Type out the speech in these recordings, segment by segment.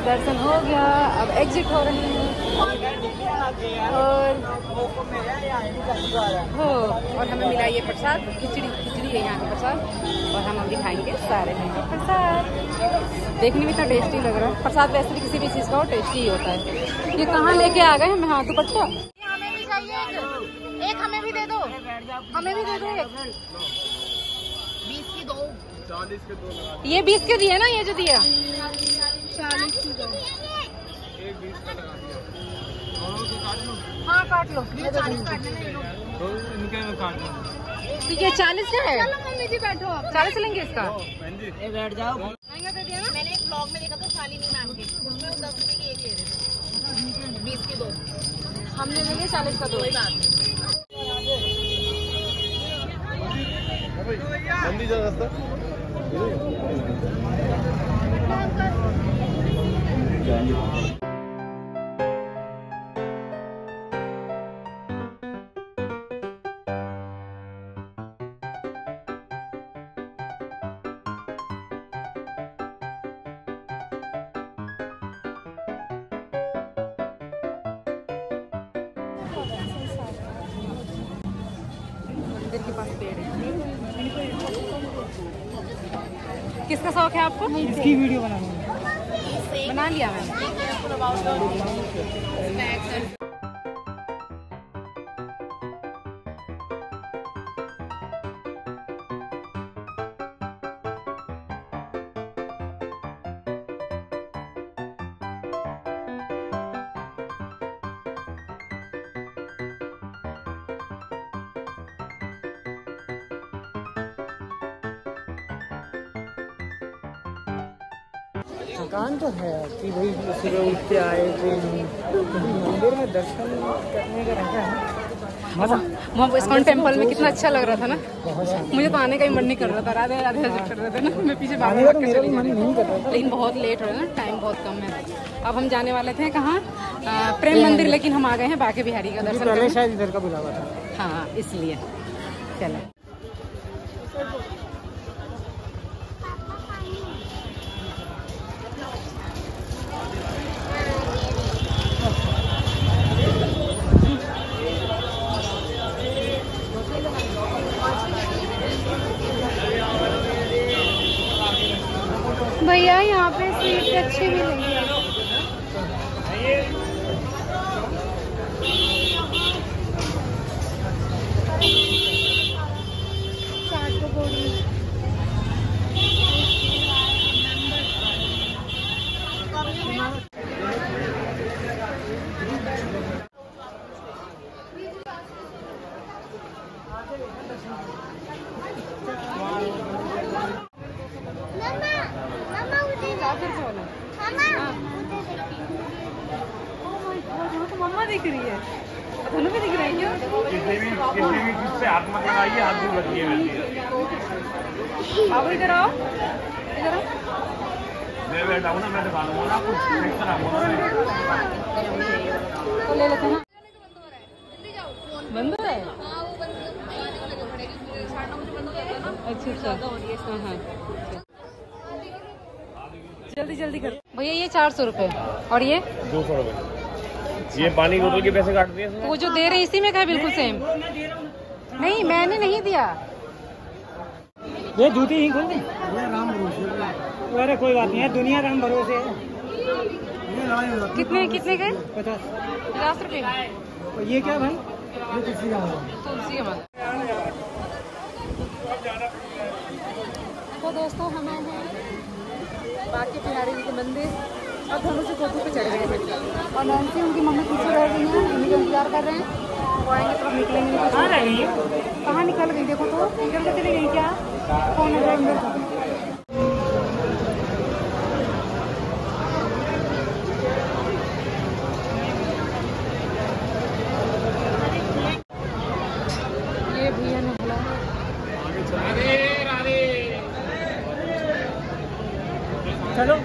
दर्शन हो गया, अब एग्जिट हो रहे हैं और हमें मिला ये प्रसाद, खिचड़ी है यहाँ का प्रसाद, और हम अभी खाएंगे सारे हैं प्रसाद। देखने में तो टेस्टी लग रहा है प्रसाद, वैसे भी किसी भी चीज़ का वो टेस्टी ही होता है। ये कहाँ लेके आ गए हैं? हाँ दुपट्टा हमें भी चाहिए, एक हमें भी दे दो, हमें भी दे दो एक। 20 की 2, 40 के 2 लगा। ये 20 के दिए ना, ये जो दिया 40 की 2, एक 20 का लगा दिया। हाँ काट लो, 40 काटने में तो इनके में काट लो। तो ये 40 का है, मम्मी जी बैठो आप। 40 लेंगे इसका, बैठ जाओ। महंगा दे दिया ना, मैंने एक ब्लॉग में देखा था शालिनी मैम के, उसमें 10 रुपए की एक ले रहे थे, 20 की 2, हमने लेंगे 40 का 2। कोई बात नहीं, जल्दी जा रास्ता। मंदिर के पास पेड़ है। किसका शौक है आपको? इसकी वीडियो बना लिया मैंने। थकान तो है कि भाई सुबह उठ के आए थे, मंदिर में दर्शन करने का रहता है मजा। वहाँ इस्कॉन टेम्पल में कितना अच्छा लग रहा था ना, मुझे तो आने का ही मन नहीं कर रहा था, राधे राधे कर रहे थे ना, मैं पीछे भाग के चली जा रही थी, लेकिन बहुत लेट हो रहा है ना, टाइम बहुत कम है। अब हम जाने वाले थे कहाँ, प्रेम मंदिर, लेकिन हम आ गए हैं बाके बिहारी का दर्शन करने। शायद इधर का बुलावा था, हाँ इसलिए चलो। भैया यहाँ पे सीट अच्छी मिलेंगी। चाट पकौड़ी, तो मम्मा दिख रही है, दोनों भी दिख रही है। किसी भी किससे हाथ मत लगाइए, हाथ दूर रखिए। बाबू इधर आओ, इधर आओ। मैं बैठा हूँ ना, मैं दिखा दूँगा ना, कुछ तो ले लेते हैं। बंद हो रहा है? अच्छा अच्छा, हाँ जल्दी जल्दी कर भैया। ये 400 रुपए और ये 200 रुपए। ये पानी बोतल के पैसे काट दिए? वो जो दे रहे इसी में का है, बिल्कुल सेम। नहीं मैंने नहीं दिया, ये जूती ही खोल दे। अरे कोई बात नहीं है, दुनिया का हम भरोसे है। कितने कितने के? 50 रुपए। ये क्या भाई? तुलसी का माला। तो दोस्तों हमें हैं बाकी बिहारी जी के मंदिर और दोनों से कोटू पे चढ़ गए हैं और नैन्सी उनकी मम्मी पीछे रह गई हैं, उन्हीं का इंतजार कर रहे हैं। वो आएंगे तो निकलेंगे। कहाँ रह गई है? कहाँ निकल गई? देखो तो निकल के चली गई क्या? कौन है अंदर? ये भैया ने बोला चलो तो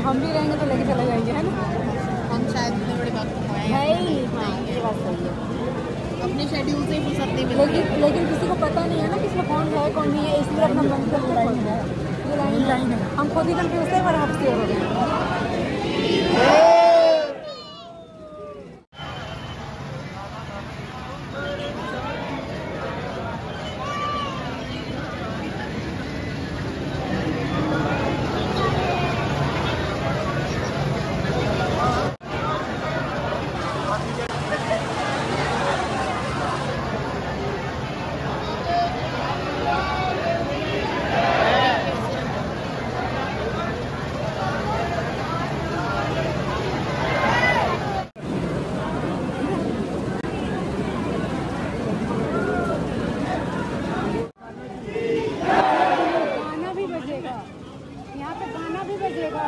हम भी रहेंगे तो लेके चले जाएंगे, है ना? हम शायद इतने बड़ी बात है ही, हाँ ये बात सही है। अपने शेड्यूल से ही फुर्सत नहीं मिलती। लेकिन किसी को पता नहीं है ना कि इसमें कौन है कौन नहीं है, इसलिए अपना मन करते हैं। ये लाइन है, हम खुद ही कंफ्यूज थे और हफ्ते हो गए। यहाँ पे गाना भी बजेगा।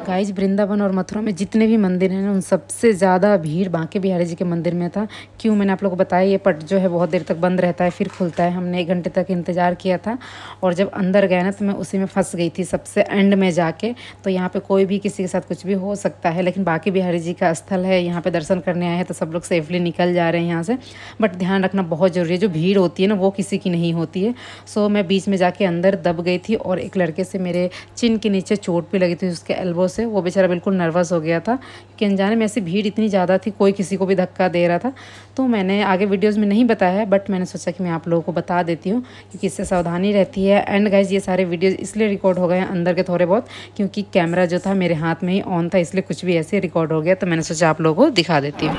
गाइस वृंदावन और मथुरा में जितने भी मंदिर हैं उन सबसे ज़्यादा भीड़ बांके बिहारी जी के मंदिर में था। क्यों, मैंने आप लोगों को बताया ये पट जो है बहुत देर तक बंद रहता है, फिर खुलता है। हमने 1 घंटे तक इंतज़ार किया था और जब अंदर गए ना तो मैं उसी में फंस गई थी सबसे एंड में जाके। तो यहाँ पे कोई भी किसी के साथ कुछ भी हो सकता है, लेकिन बांके बिहारी जी का स्थल है, यहाँ पे दर्शन करने आए हैं तो सब लोग सेफली निकल जा रहे हैं यहाँ से। बट ध्यान रखना बहुत ज़रूरी है, जो भीड़ होती है ना वो किसी की नहीं होती है। सो मैं बीच में जाके अंदर दब गई थी और एक लड़के से मेरे चिन के नीचे चोट भी लगी थी, उसके एल्बो से। वो बेचारा बिल्कुल नर्वस हो गया था क्योंकि अनजाने में ऐसी भीड़ इतनी ज़्यादा थी, कोई किसी को भी धक्का दे रहा था। तो मैंने आगे वीडियोस में नहीं बताया, बट मैंने सोचा कि मैं आप लोगों को बता देती हूँ क्योंकि इससे सावधानी रहती है। एंड गाइज ये सारे वीडियोस इसलिए रिकॉर्ड हो गए हैं अंदर के थोड़े बहुत, क्योंकि कैमरा जो था मेरे हाथ में ही ऑन था, इसलिए कुछ भी ऐसे रिकॉर्ड हो गया। तो मैंने सोचा आप लोगों को दिखा देती हूँ।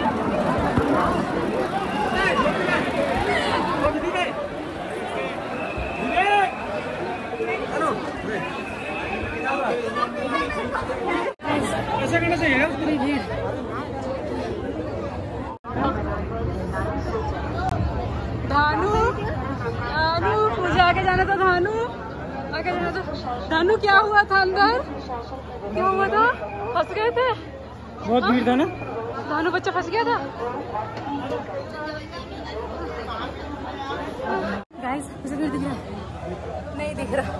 धानु पूजा आगे जाना था, धानु आगे जाना था। धानु क्या हुआ था अंदर, क्या हुआ था? फंस गए थे, बहुत भीड़ था ना। धानु बच्चा फंस गया था। गाइस मुझे नहीं दिख रहा, नहीं दिख रहा।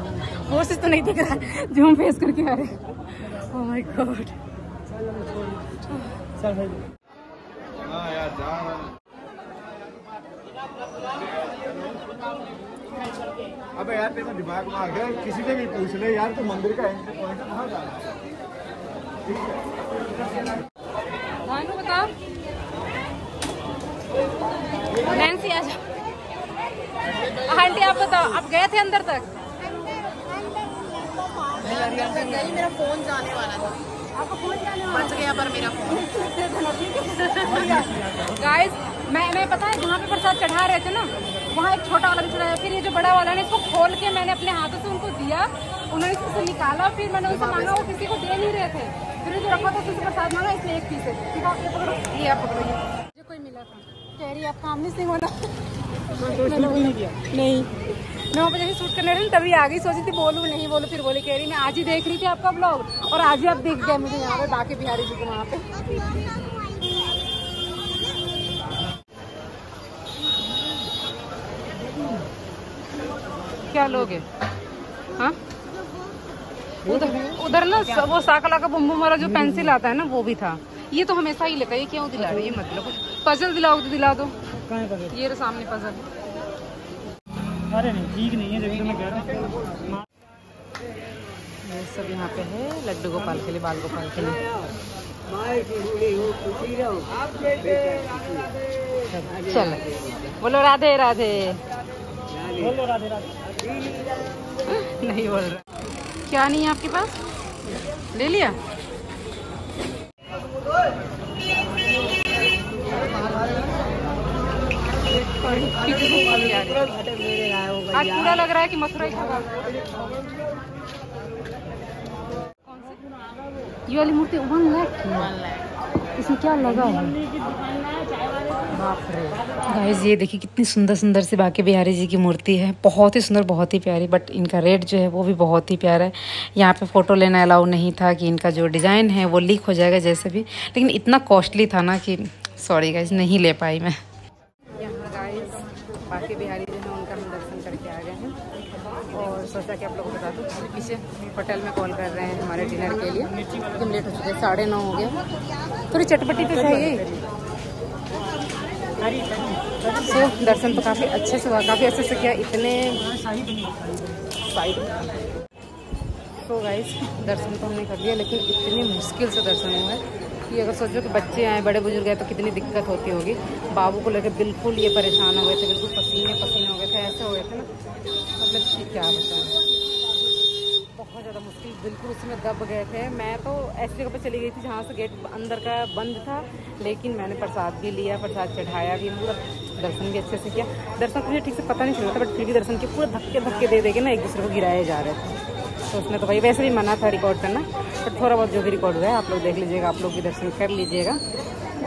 कोशिश तो नहीं दिख रहा जो हम फेस करके आ रहे। Oh my God. अबे यार तेरे दिमाग में आ गया, किसी से भी पूछ ले यार, तो मंदिर का एंट्री पॉइंट है, कहाँ जाना है? भानु बताओ। नैन्सी आ जाओ। आंटी आप बताओ, आप गए थे अंदर तक? गई, मेरा फोन जाने वाला था। आपका फोन जाने वाला? बच गया पर मेरा फोन। गाइस मैं पता है जहाँ पे प्रसाद चढ़ा रहे थे ना, वहाँ एक छोटा वाला भी चढ़ाया, फिर ये जो बड़ा वाला है इसको खोल के मैंने अपने हाथों से उनको दिया, उन्होंने इससे निकाला, फिर मैंने उनसे मांगा, वो किसी को दे नहीं रहे थे, फिर जो रखा था उससे प्रसाद मांगा, इसमें एक पीस है, ठीक है पकड़ो, ये आप पकड़ो, ये कोई मिला था, कह रही आप काम नहीं होना नहीं, मैं वहाँ पे जैसे शूट करने रही तभी आ गई, सोची थी बोलूँ नहीं बोलूँ, फिर बोली कह रही मैं आज ही देख रही थी आपका ब्लॉग और आज ही आप देख गए मुझे यहाँ पे बाकी बिहारी जी को वहाँ पे। क्या लोगे? हाँ उधर ना वो साकला का बुम वाला जो पेंसिल आता है ना वो भी था, ये तो हमेशा ही लेता है, ये क्यों दिला रही है, मतलब कुछ पजल दिलाओ तो दिला दो। ये रहा सामने पजल। अरे नहीं ठीक नहीं है, जब तो मैं कह रहा हूँ। ये सब यहाँ पे है लड्डू गोपाल के लिए, बाल गोपाल के लिए। चलो बोलो राधे राधे। बोलो राधे राधे। नहीं बोल रहा। क्या नहीं है आपके पास? ले लिया? आज पूरा लग रहा है कि मथुरा ही होगा। ये वाली मूर्ति 1 लाख, इसमें क्या लगा है? बाप रे गाइस, ये देखिए कितनी सुंदर सुंदर सी बांके बिहारी जी की मूर्ति है, बहुत ही सुंदर, बहुत ही प्यारी, बट इनका रेट जो है वो भी बहुत ही प्यारा है। यहाँ पे फ़ोटो लेना अलाउ नहीं था कि इनका जो डिज़ाइन है वो लीक हो जाएगा जैसे भी, लेकिन इतना कॉस्टली था ना कि सॉरी गाइस नहीं ले पाई मैं। यहाँ गाइस बांके बिहारी जो है उनका हम दर्शन करके आ गए हैं और सोचा कि आप लोगों को बता दूँ, पीछे होटल में कॉल कर रहे हैं हमारे डिनर के लिए, एकदम लेट हो चुके हैं, 9:30 हो गए, थोड़ी चटपटी तो चाहिए। तो दर्शन तो काफ़ी अच्छे से हुआ, काफ़ी अच्छे से किया, इतने तो गाइस दर्शन तो हमने कर लिया, लेकिन इतनी मुश्किल से दर्शन हुआ है कि अगर सोचो कि बच्चे आए, बड़े बुजुर्ग आए तो कितनी दिक्कत होती होगी। बाबू को लेकर बिल्कुल ये परेशान हो गए थे, बिल्कुल पसीने पसीने हो गए थे, ऐसे हो गए थे ना, मतलब कि क्या बताएं, बहुत ज़्यादा मुश्किल, बिल्कुल उसमें दब गए थे। मैं तो ऐसी जगह पे चली गई थी जहाँ से गेट अंदर का बंद था, लेकिन मैंने प्रसाद भी लिया, प्रसाद चढ़ाया भी, मतलब दर्शन भी अच्छे से किया। दर्शन तो मुझे ठीक से पता नहीं चल रहा था, बट फिर भी दर्शन के पूरे धक्के धक्के दे के ना एक दूसरे को गिराए जा रहे थे, तो उसमें तो भाई वैसे भी मना था रिकॉर्ड करना, बट थोड़ा बहुत जो भी रिकॉर्ड हुआ है आप लोग देख लीजिएगा, आप लोग भी दर्शन कर लीजिएगा।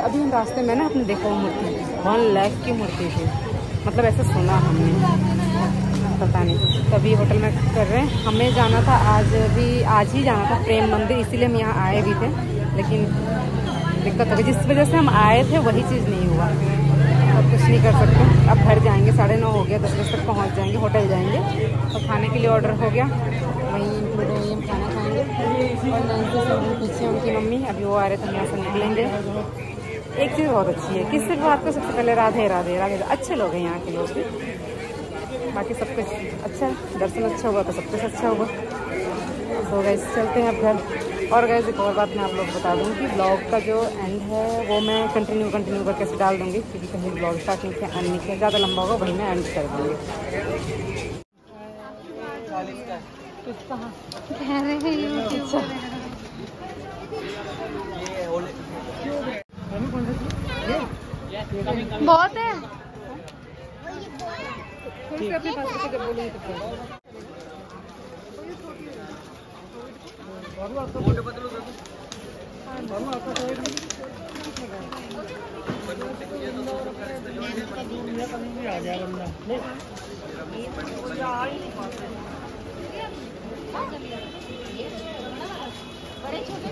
अभी हम रास्ते में ना अपने देखो मूर्ति 1 लाख की मूर्ति थी, मतलब ऐसा सुना हमने, पता नहीं, तभी होटल में कर रहे हैं। हमें जाना था आज ही जाना था प्रेम मंदिर, इसीलिए हम यहाँ आए भी थे, लेकिन दिक्कत हो गई, जिस वजह से हम आए थे वही चीज़ नहीं हुआ, अब कुछ नहीं कर सकते। अब घर जाएंगे, 9:30 हो गया, 10 बजे तक पहुँच जाएंगे, होटल जाएंगे और खाने के लिए ऑर्डर हो गया, वहीं इंक्लूड है, हम खाना खाएंगे। और नैन्सी से पीछे उनकी मम्मी, अभी वो आ रहे थे, हम यहाँ से निकलेंगे। एक चीज़ बहुत अच्छी है कि सिर्फ आपको सबसे पहले राधे राधे राधे, अच्छे लोग हैं यहाँ के लोग भी, बाकी सब कुछ अच्छा है, दर्शन अच्छा हुआ तो सब कुछ अच्छा हुआ। तो गाइस चलते हैं अब घर। और गाइस एक और बात मैं आप लोग बता दूँ कि ब्लॉग का जो एंड है वो मैं कंटिन्यू करके कैसे डाल दूँगी, क्योंकि कहीं ब्लॉग स्टार्ट नहीं किया, एंड नहीं किया, ज़्यादा लंबा होगा, वहीं मैं एंड कर दूँगी। बहुत है अपने पास जब बोलूँगी तो आ जाएगा बंदा। बड़े छोटे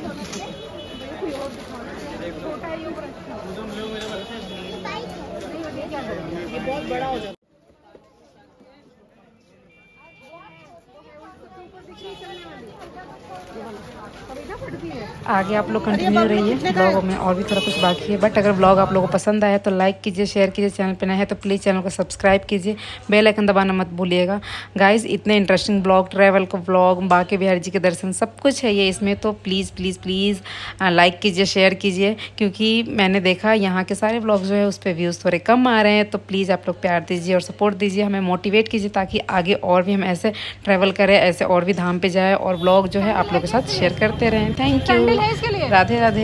ये बहुत बड़ा हो जाता है। आगे आप लोग कंटिन्यू रहिए, ब्लॉग में और भी थोड़ा कुछ बाकी है। बट अगर ब्लॉग आप लोगों को पसंद आया तो लाइक कीजिए, शेयर कीजिए, चैनल पे नए हैं तो प्लीज़ चैनल को सब्सक्राइब कीजिए, बेल आइकन दबाना मत भूलिएगा। गाइस इतने इंटरेस्टिंग ब्लॉग, ट्रैवल का ब्लॉग, बांके बिहारी जी के दर्शन, सब कुछ है ये इसमें। तो प्लीज़ प्लीज़ प्लीज़ लाइक कीजिए, शेयर कीजिए, क्योंकि मैंने देखा यहाँ के सारे ब्लॉग जो है उस पर व्यूज़ थोड़े कम आ रहे हैं। तो प्लीज़ आप लोग प्यार दीजिए और सपोर्ट दीजिए, हमें मोटिवेट कीजिए ताकि आगे और भी हम ऐसे ट्रैवल करें, ऐसे और भी धाम पे जाए और ब्लॉग जो है आप लोग के साथ शेयर करते रहें। Thank you, Radhe Radhe.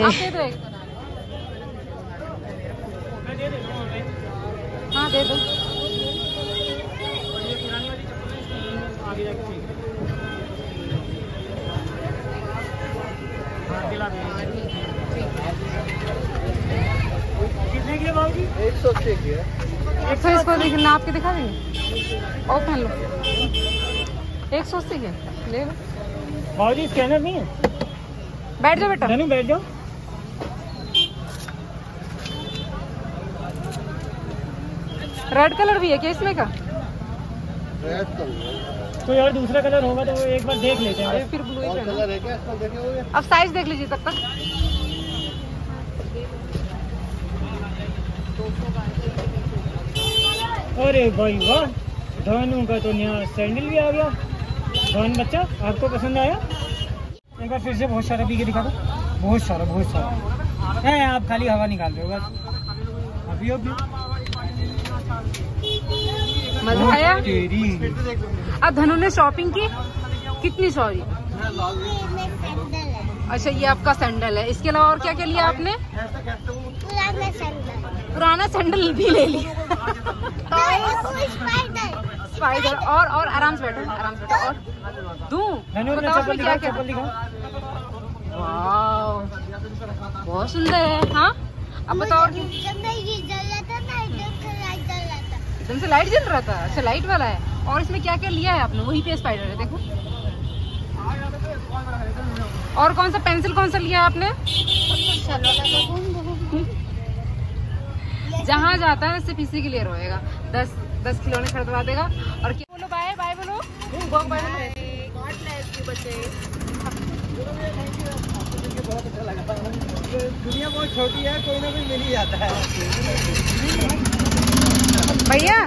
हाँ दे दो। कितने की है बाबूजी? 180 की है। एक तो इसको देख नाप के दिखा देंगे और पहन लो। 180 के ले लो। बाबूजी स्कैनर नहीं है? बैठ जाओ बेटा। धनु बैठ जाओ। रेड कलर भी है क्या इसमें का? रेड कलर कोई और दूसरा कलर होगा तो वो एक बार देख लेते हैं। फिर ब्लू ही और पहनो। कलर है क्या इसमें? देखे हुए अब साइज देख लीजिए तब तक। अरे भाई वाह, धनु का तो नया सैंडल भी आ गया। धन बच्चा आपको पसंद आया? एक बार फिर से बहुत सारा पी के दिखा दो। बहुत सारा है, आप खाली हवा निकाल रहे हो बस। अभी मजा आया? तेरी अब धनु ने शॉपिंग की कितनी? सॉरी, अच्छा ये आपका सैंडल है। इसके अलावा और क्या क्या लिया आपने? पुराना सैंडल भी ले लिया। स्पाइडर और आराम से बैठो, आराम से बैठो। और दूं बताओ उसमें क्या क्या? वाह बहुत सुंदर है। हाँ अब बताओ। एकदम से लाइट जल रहा था? अच्छा लाइट वाला है। और इसमें क्या क्या लिया है आपने? वही पे स्पाइडर है देखो। और कौन सा पेंसिल कौन सा लिया आपने? जहाँ जाता है सिर्फ इसी के लिए रोएगा। 10 खिलौने खरीदवा देगा। और क्या बोलो? बाय बाय बोलो। गॉड ब्लेस यू बच्चे। बहुत अच्छा लगा। दुनिया बहुत छोटी है, कोई ना कोई मिल ही जाता है भैया।